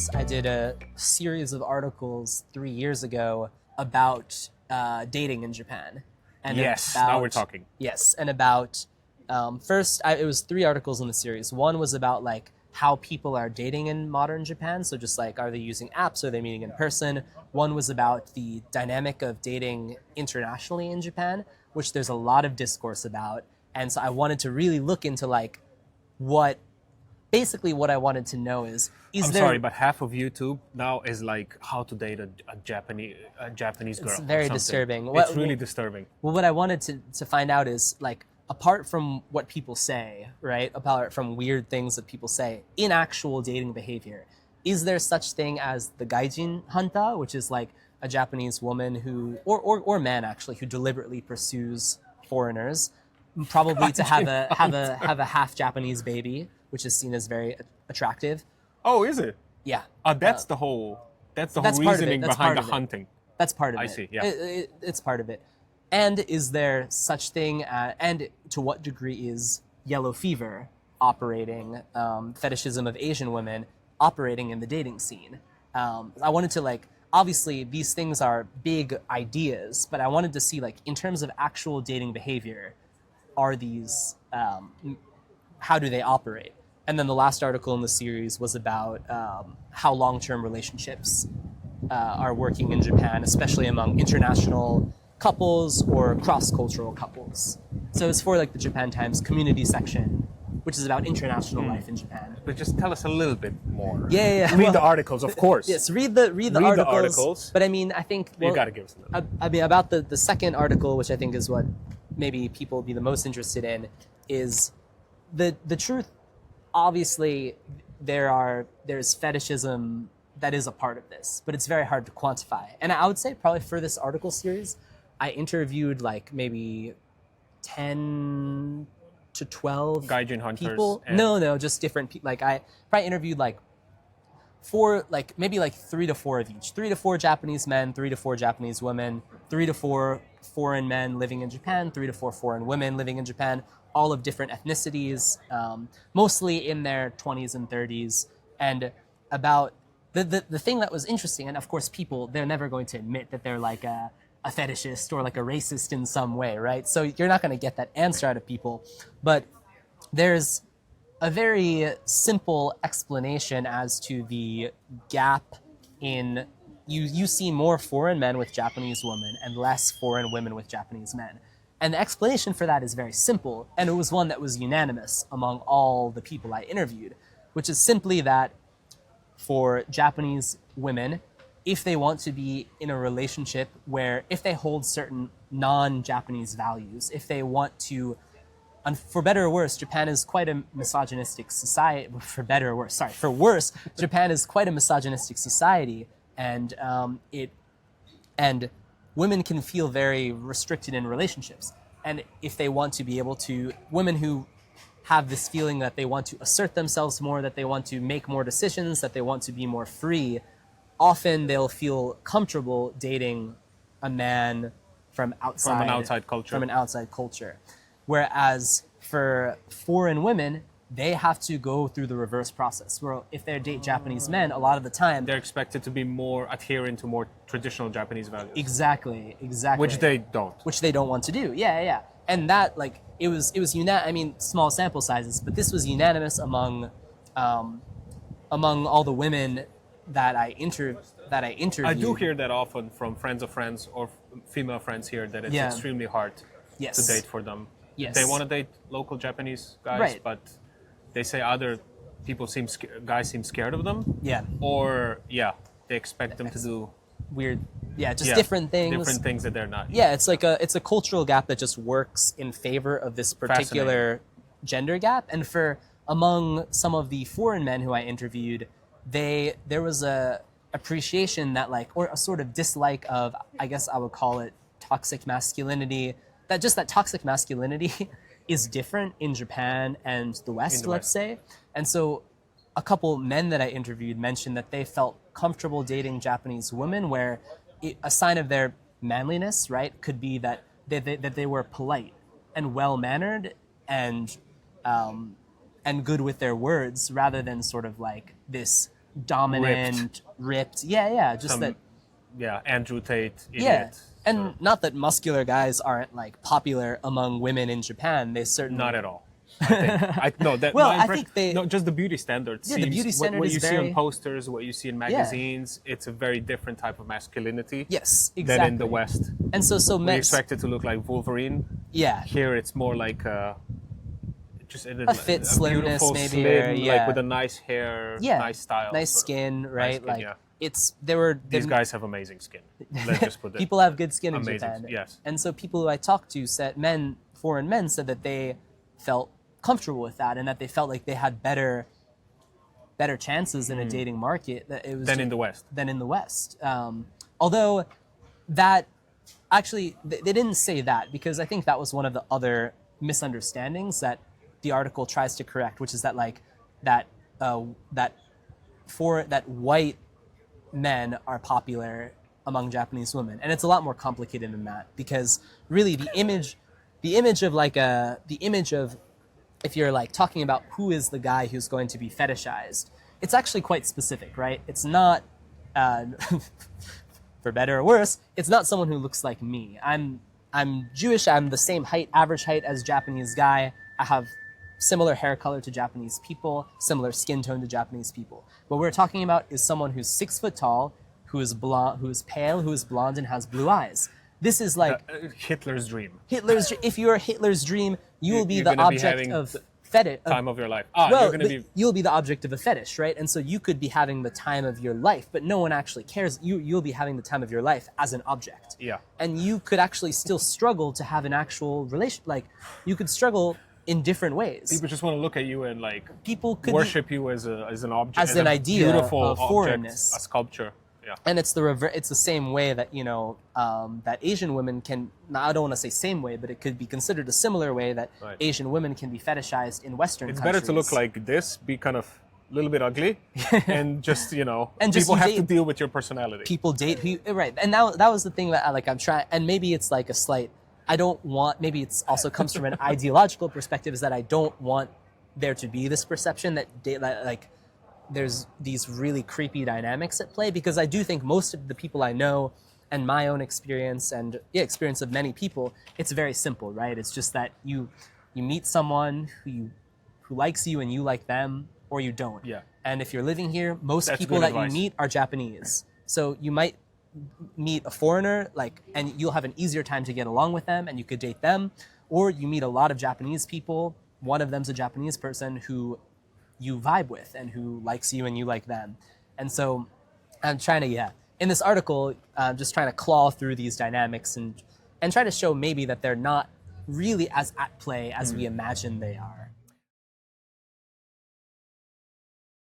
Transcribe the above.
Margolis, I did a series of articles 3 years ago about dating in Japan. And Yes, about, now we're talking. Yes, and about it was 3 articles in the series. One was about like how people are dating in modern Japan, so just like are they using apps, are they meeting in person? One was about the dynamic of dating internationally in Japan, which there's a lot of discourse about. And so I wanted to really look into like what I wanted to know is I'm there... sorry, but half of YouTube now is like how to date a Japanese girl. It's very or something. disturbing. It's really disturbing. Well, what I wanted to find out is, like, apart from what people say, right, apart from weird things that people say, in actual dating behavior, is there such thing as the Gaijin hanta, which is like a Japanese woman who, or man actually, who deliberately pursues foreigners, probably to have a half Japanese baby, which is seen as very attractive. Oh, is it? Yeah. That's the whole reasoning behind the hunting. That's part of it. I see, yeah. It's part of it. And is there such thing, and to what degree is yellow fever operating, fetishism of Asian women operating in the dating scene? I wanted to, like, obviously these things are big ideas, but I wanted to see, like, in terms of actual dating behavior, are these, how do they operate? And then the last article in the series was about how long-term relationships are working in Japan, especially among international couples or cross-cultural couples. So it's for like the Japan Times community section, which is about international life in Japan. But just tell us a little bit more. Yeah. Read the articles, of course. Yes, read the articles. But I mean, I think... you got to give us a little. I mean, about the second article, which I think is what maybe people would be the most interested in, is the truth. Obviously, there's fetishism that is a part of this, but it's very hard to quantify. And I would say probably for this article series, I interviewed like maybe 10 to 12 Gaijin hunters. people. No, just different people. Like I probably interviewed like maybe 3 to 4 of each. 3 to 4 Japanese men, 3 to 4 Japanese women, 3 to 4 foreign men living in Japan, 3 to 4 foreign women living in Japan, all of different ethnicities, mostly in their 20s and 30s. And about the thing that was interesting, and of course people, they're never going to admit that they're like a fetishist or like a racist in some way, right? So you're not going to get that answer out of people. But there's a very simple explanation as to the gap in, you see more foreign men with Japanese women and less foreign women with Japanese men. And the explanation for that is very simple, and it was one that was unanimous among all the people I interviewed, which is simply that for Japanese women, if they want to be in a relationship where, if they hold certain non-Japanese values, if they want to, for better or worse, Japan is quite a misogynistic society. For worse, Japan is quite a misogynistic society, and women can feel very restricted in relationships. And if they want to be able to, women who have this feeling that they want to assert themselves more, that they want to make more decisions, that they want to be more free, often they'll feel comfortable dating a man from an outside culture. Whereas for foreign women, they have to go through the reverse process. Where if they date Japanese men, a lot of the time they're expected to be more adherent to more traditional Japanese values. Exactly. Which they don't want to do. Yeah. And that, like, it was I mean, small sample sizes, but this was unanimous among all the women that I interviewed. I do hear that often from friends of friends or female friends here that it's extremely hard to date for them. Yes. They want to date local Japanese guys, right. But they say other people guys seem scared of them. Yeah. Or they expect them to do weird, different things. Different things that they're not. Yeah, it's a cultural gap that just works in favor of this particular gender gap. And for among some of the foreign men who I interviewed, there was a appreciation that, like, or a sort of dislike of, I guess I would call it toxic masculinity. That toxic masculinity is different in Japan and the West, let's say. And so a couple men that I interviewed mentioned that they felt comfortable dating Japanese women, where a sign of their manliness, right, could be that they were polite and well-mannered and good with their words, rather than sort of like this dominant, ripped. Yeah, just that. Yeah, Andrew Tate, idiot. Yeah, and not that muscular guys aren't like popular among women in Japan. They certainly not at all. I think. Well, I think they just the beauty standard. Yeah, the beauty standard what is you see very... on posters, what you see in magazines. It's a very different type of masculinity. Yes, exactly. Than in the West. And so we expect it to look like Wolverine. Yeah. Here it's more like just a fit slimness, maybe, slim, like with a nice hair, nice style, nice skin, right? Nice skin, these guys have amazing skin. Let's just put it. People have good skin amazing, in Japan. Yes. And so people who I talked to said, foreign men said that they felt comfortable with that and that they felt like they had better chances in a dating market than in the West. Although that actually they didn't say that, because I think that was one of the other misunderstandings that the article tries to correct, which is that that white men are popular among Japanese women, and it's a lot more complicated than that, because really the image of if you're like talking about who is the guy who's going to be fetishized, it's actually quite specific, right? It's not for better or worse, it's not someone who looks like me. I'm Jewish, I'm the same average height as Japanese guy. I have similar hair color to Japanese people, similar skin tone to Japanese people. What we're talking about is someone who's 6 foot tall, who is blonde, who is pale, who is blonde, and has blue eyes. This is like Hitler's dream. If you're Hitler's dream, you will be the object of fetish. Time of your life. You'll be the object of a fetish, right? And so you could be having the time of your life, but no one actually cares. You'll be having the time of your life as an object. Yeah. And you could actually still struggle to have an actual relation. Like, you could struggle in different ways. People just want to look at you and people could worship you as an object, as an idea beautiful of foreignness, a sculpture. Yeah. And it's it's the same way that that Asian women can. Now, I don't want to say same way, but it could be considered a similar way that Asian women can be fetishized in Western countries. It's better to look like this, be kind of a little bit ugly, and just and just people have to deal with your personality. People date who right, and that was the thing that I'm trying, and maybe it's like a slight. I don't want. Maybe it's also comes from an ideological perspective, is that I don't want there to be this perception that there's these really creepy dynamics at play, because I do think most of the people I know, and my own experience and experience of many people, it's very simple, right? It's just that you meet someone who likes you and you like them, or you don't. Yeah. And if you're living here, most That's people that advice. you meet are Japanese. So you might meet a foreigner, and you'll have an easier time to get along with them, and you could date them, or you meet a lot of Japanese people. One of them's a Japanese person who you vibe with and who likes you and you like them. And so I'm trying to, in this article, just trying to claw through these dynamics and try to show maybe that they're not really as at play as we imagine they are.